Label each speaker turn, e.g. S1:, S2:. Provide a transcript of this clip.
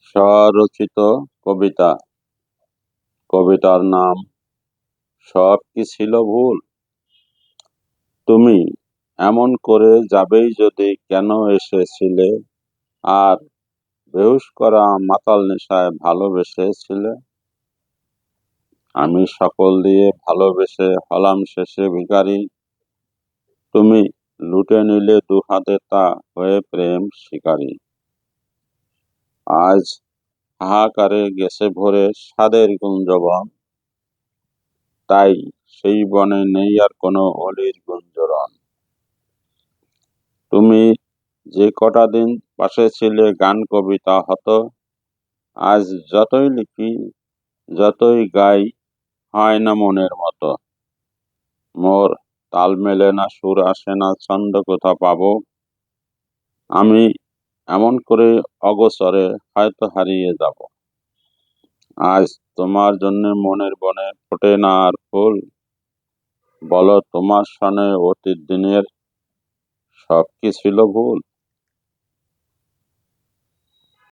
S1: স্বরচিত কবিতা। কবিতার নাম সব কি ছিল ভুল। তুমি এমন করে যাবেই যদি কেন এসেছিলে, আর বেহুশ করা মাতাল নেশায় ভালোবেসেছিলে। আমি সকল দিয়ে ভালোবেসে হলাম শেষে ভিখারি, তুমি লুটে নিলে দু হাতে তা হয়ে প্রেম শিকারী। আজ হাহাকারে গেছে ভরে স্বাদের গুঞ্জবন, তাই সেই বনে নেই আর কোনো অলির গুঞ্জরণ। তুমি যে কটা দিন পাশে ছিলে গান কবিতা হতো, আজ যতই লিখি যতই গাই হয় না মনের মতো। মোর তাল মেলে না, সুর আসে না, ছন্দ কোথা পাবো। আমি এমন করে অগোচরে হয়তো হারিয়ে যাব। আজ তোমার জন্য মনের বনে ফোটে না আর ফুল, বলো তোমার সনে অতীত দিনের সব কি ছিল ভুল।